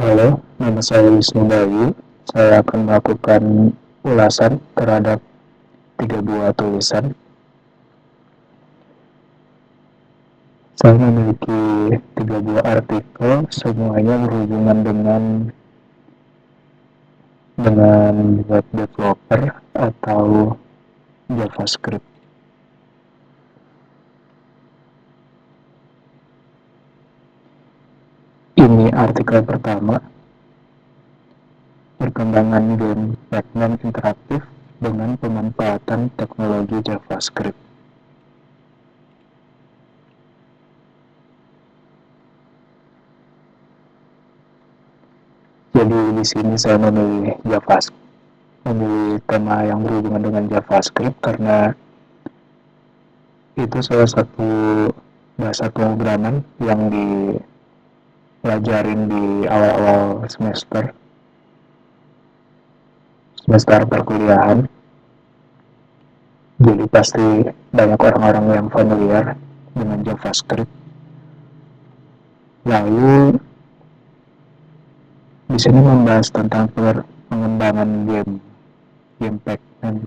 Halo, nama saya Wisnu Bayu. Saya akan melakukan ulasan terhadap 3 buah tulisan. Saya memiliki 3 buah artikel, semuanya berhubungan dengan web developer atau JavaScript. Ini artikel pertama, perkembangan game Pac-Man interaktif dengan pemanfaatan teknologi JavaScript. Jadi di sini saya memilih tema yang berhubungan dengan JavaScript karena itu salah satu bahasa pemrograman yang dipelajarin di awal-awal semester perkuliahan. Jadi pasti banyak orang-orang yang familiar dengan JavaScript. Lalu di sini membahas tentang pengembangan game Pac-Man.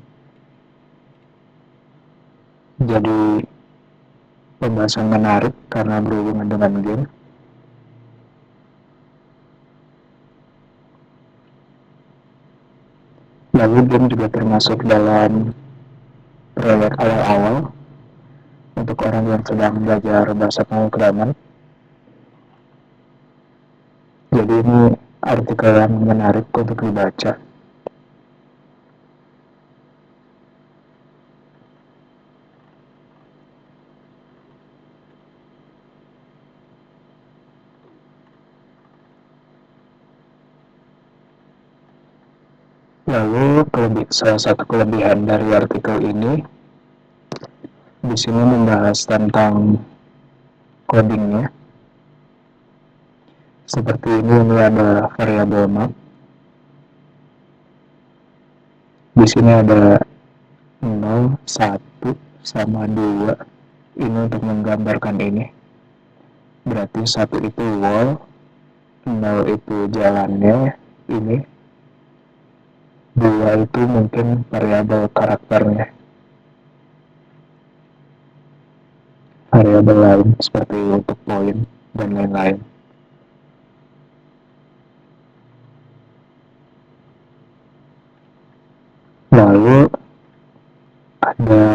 Jadi pembahasan menarik karena berhubungan dengan game. Lalu game juga termasuk dalam proyek awal-awal untuk orang yang sedang belajar bahasa pemrograman. Jadi ini artikel yang menarik untuk dibaca. Lalu salah satu kelebihan dari artikel ini di sini membahas tentang codingnya. Seperti ini ada variabel map. Di sini ada 0, 1, sama 2. Ini untuk menggambarkan ini. Berarti 1 itu wall, 0 itu jalannya, ini. 2 itu mungkin variabel karakternya. Variabel lain seperti untuk poin dan lain-lain. Lalu ada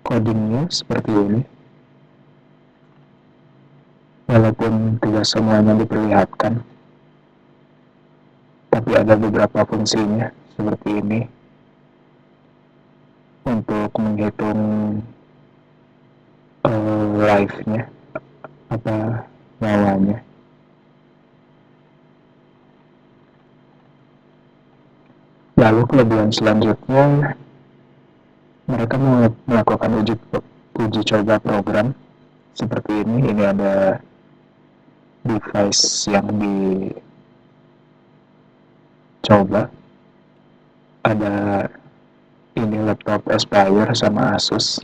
codingnya seperti ini. Walaupun tidak semuanya diperlihatkan, tapi ada beberapa fungsinya seperti ini untuk menghitung life-nya, nyawanya. Lalu kelebihan selanjutnya, mereka melakukan uji coba program seperti ini. Ini ada device yang dicoba, ada ini laptop Aspire sama Asus.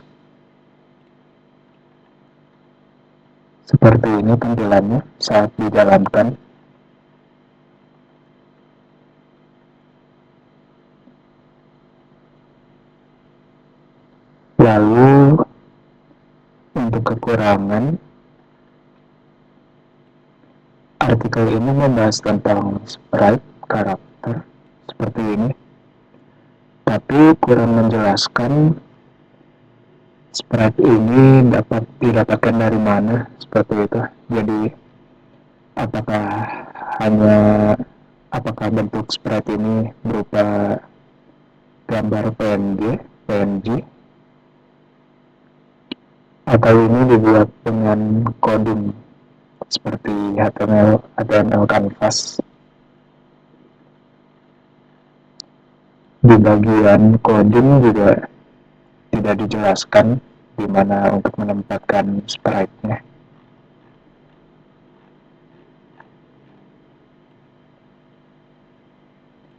Seperti ini tampilannya saat dijalankan. Lalu untuk kekurangan, artikel ini membahas tentang sprite karakter seperti ini, tapi kurang menjelaskan sprite ini dapat didapatkan dari mana seperti itu. Jadi apakah bentuk sprite ini berupa gambar PNG, atau ini dibuat dengan coding seperti HTML Canvas. Di bagian coding juga tidak dijelaskan di mana untuk menempatkan sprite-nya.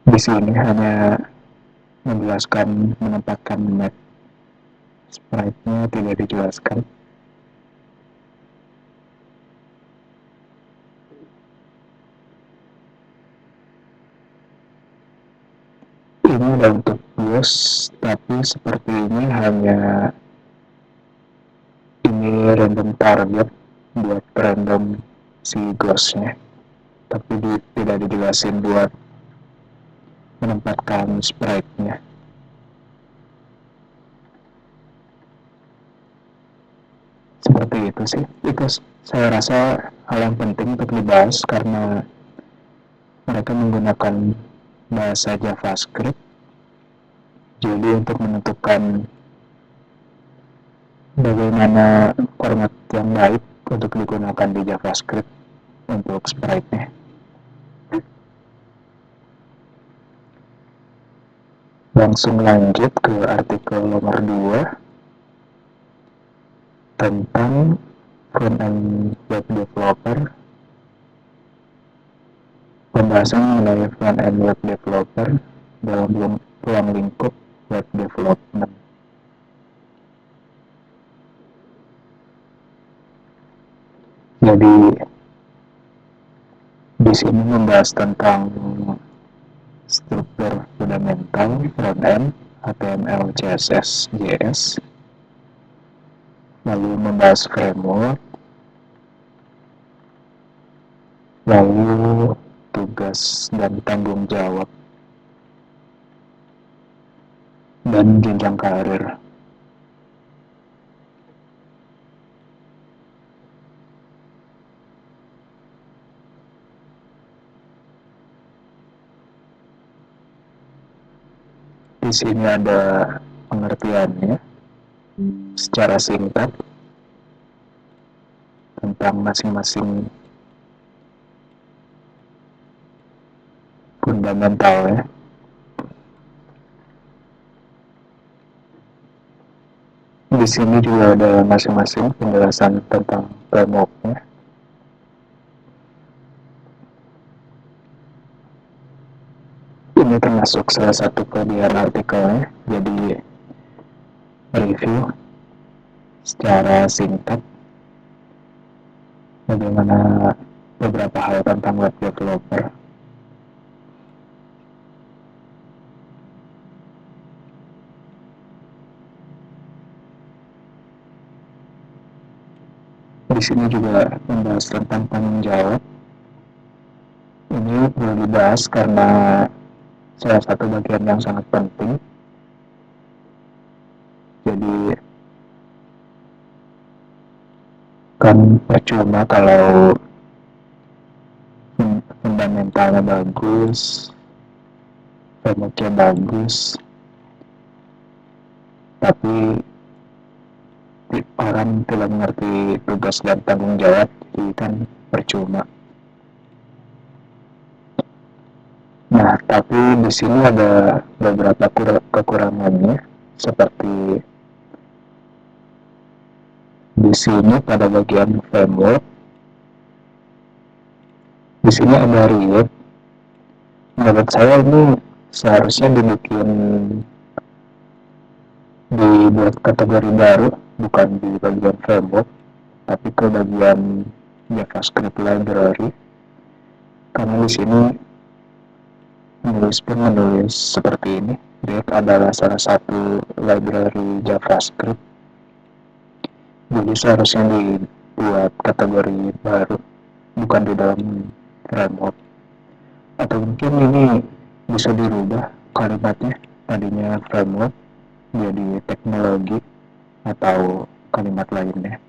Di sini hanya menjelaskan menempatkan map, sprite-nya tidak dijelaskan. ada untuk Ghost, tapi sepertinya hanya ini random target buat random si Ghostnya, tapi tidak dijelasin buat menempatkan sprite-nya. Seperti itu sih. Itu saya rasa hal yang penting untuk dibahas karena mereka menggunakan bahasa JavaScript. Jadi untuk menentukan bagaimana format yang baik untuk digunakan di JavaScript untuk sprite-nya. Langsung lanjut ke artikel nomor 2 tentang front-end web developer. Pembahasan mengenai front-end web developer dalam ruang lingkup web development. Jadi di sini membahas tentang struktur fundamental front-end, HTML, CSS, JS, lalu membahas framework, lalu tugas dan tanggung jawab, dan jenjang karir. Di sini ada pengertiannya secara singkat tentang masing-masing fundamentalnya. Di sini juga ada masing-masing penjelasan tentang frameworknya. Ini termasuk salah satu kelebihan artikelnya, jadi review secara singkat bagaimana beberapa hal tentang web developer. Di sini juga membahas tentang tanggung jawab. Ini perlu dibahas karena salah satu bagian yang sangat penting. Jadi kan percuma kalau fundamentalnya bagus, frameworknya bagus, tapi orang tidak mengerti tugas dan tanggung jawab, jadi kan percuma. Nah, tapi di sini ada beberapa kekurangannya, seperti di sini pada bagian framework, di sini ada React. Menurut saya ini seharusnya dibuat kategori baru, bukan di bagian framework, tapi ke bagian JavaScript library. Karena di sini menulis seperti ini. React adalah salah satu library JavaScript. Jadi seharusnya dibuat kategori baru, bukan di dalam framework. Atau mungkin ini bisa dirubah kalimatnya, tadinya framework jadi teknologi atau kalimat lainnya.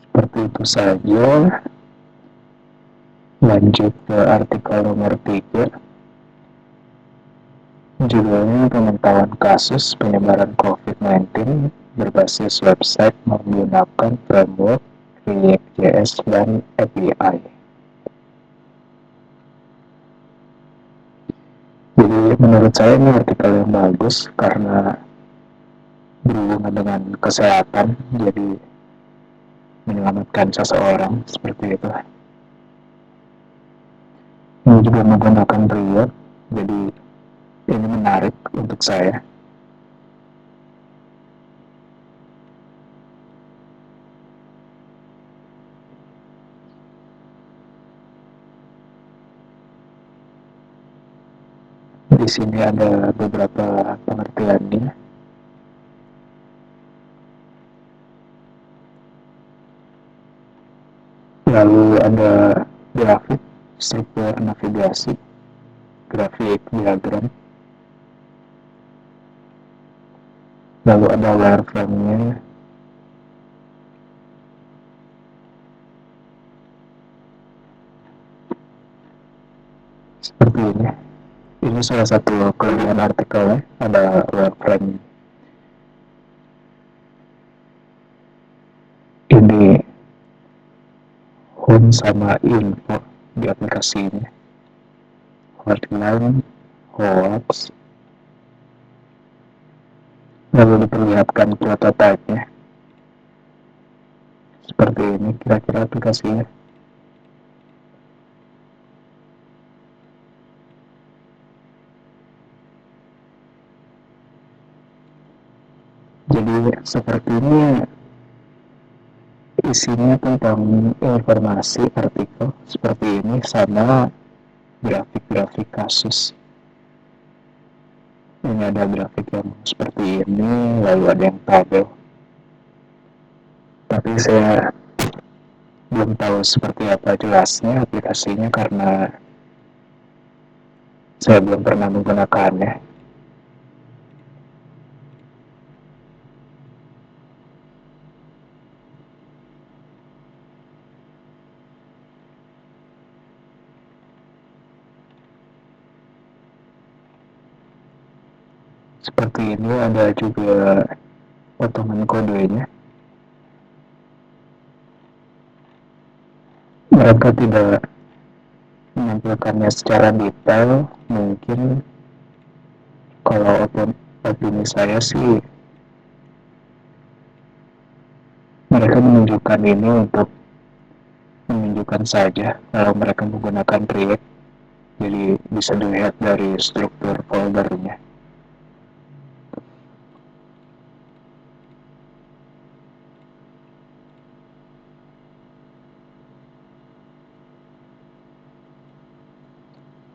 Seperti itu saja. Lanjut ke artikel nomor 3. Judulnya pemantauan kasus penyebaran COVID-19 berbasis website menggunakan framework React.js dan API. Jadi menurut saya ini artikel yang bagus karena berhubungan dengan kesehatan, jadi menyelamatkan seseorang seperti itu. Ini juga menggunakan React, jadi ini menarik untuk saya. sini ada beberapa pengertiannya. Lalu ada grafik, struktur navigasi, grafik diagram. Lalu ada wireframe-nya. Seperti ini. Ini salah satu kelebihan artikelnya, ada wireframe. Ini home sama info di aplikasi ini. Hotline, hoax. Lalu diperlihatkan prototipe-nya. Seperti ini kira-kira aplikasinya. Jadi seperti ini isinya tentang informasi artikel seperti ini sama grafik-grafik kasus. Ini ada grafik yang seperti ini, lalu ada yang tabel. Tapi saya belum tahu seperti apa jelasnya aplikasinya karena saya belum pernah menggunakannya. Seperti ini ada juga potongan kodenya. Mereka tidak menampilkannya secara detail, mungkin kalau opini saya sih mereka menunjukkan ini untuk menunjukkan saja kalau mereka menggunakan React, jadi bisa dilihat dari struktur foldernya.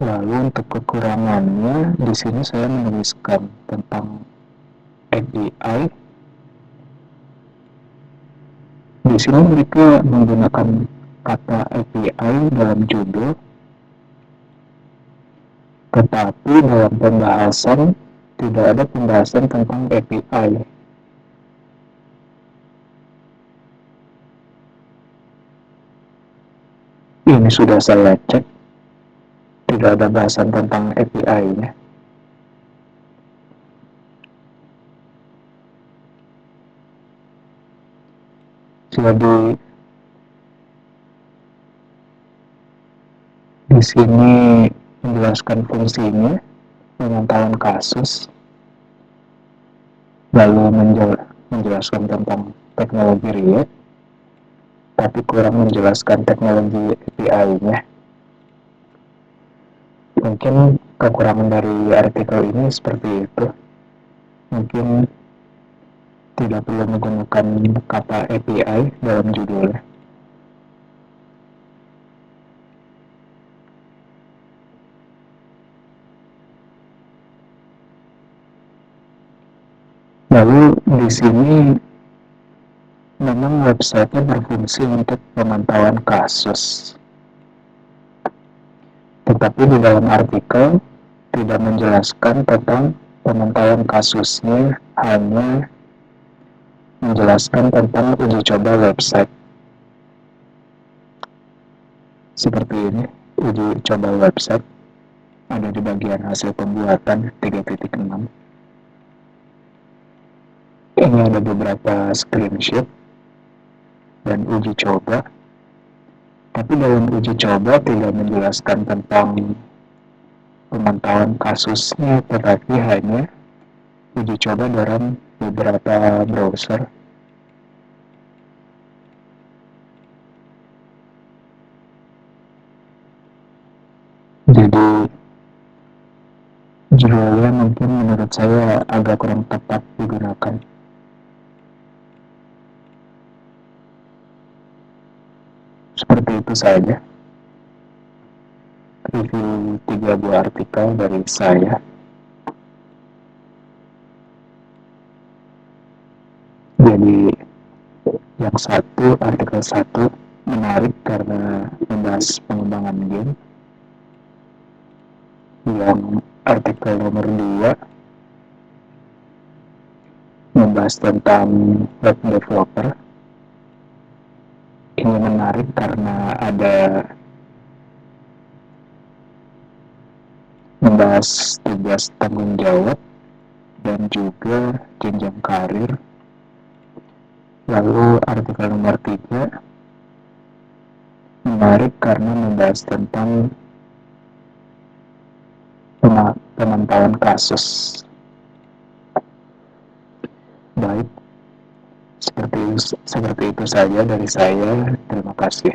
Lalu untuk kekurangannya, di sini saya menuliskan tentang API. Di sini mereka menggunakan kata API dalam judul, tetapi dalam pembahasan tidak ada pembahasan tentang API. Ini sudah saya cek, tidak ada bahasan tentang API-nya. Jadi di sini menjelaskan fungsinya, pemantauan kasus, lalu menjelaskan tentang teknologi React, tapi kurang menjelaskan teknologi API-nya. Mungkin kekurangan dari artikel ini seperti itu. Mungkin tidak perlu menggunakan kata API dalam judulnya. Lalu di sini memang website-nya berfungsi untuk pemantauan kasus. Tetapi di dalam artikel tidak menjelaskan tentang pemantauan kasusnya, hanya menjelaskan tentang uji coba website. Seperti ini, uji coba website ada di bagian hasil pembuatan 3.6. Ini ada beberapa screenshot dan uji coba. Tapi dalam uji coba tidak menjelaskan tentang pemantauan kasusnya, tetapi hanya uji coba dalam beberapa browser. Jadi judulnya mungkin menurut saya agak kurang tepat digunakan. Seperti itu saja review 3 buah artikel dari saya. Jadi yang satu, artikel 1 menarik karena membahas pengembangan game. Yang artikel nomor 2 membahas tentang web developer. Ini menarik karena ada membahas tugas tanggung jawab dan juga jenjang karir. Lalu artikel nomor 3 menarik karena membahas tentang pemantauan kasus. Baik, seperti itu saja dari saya. Terima kasih.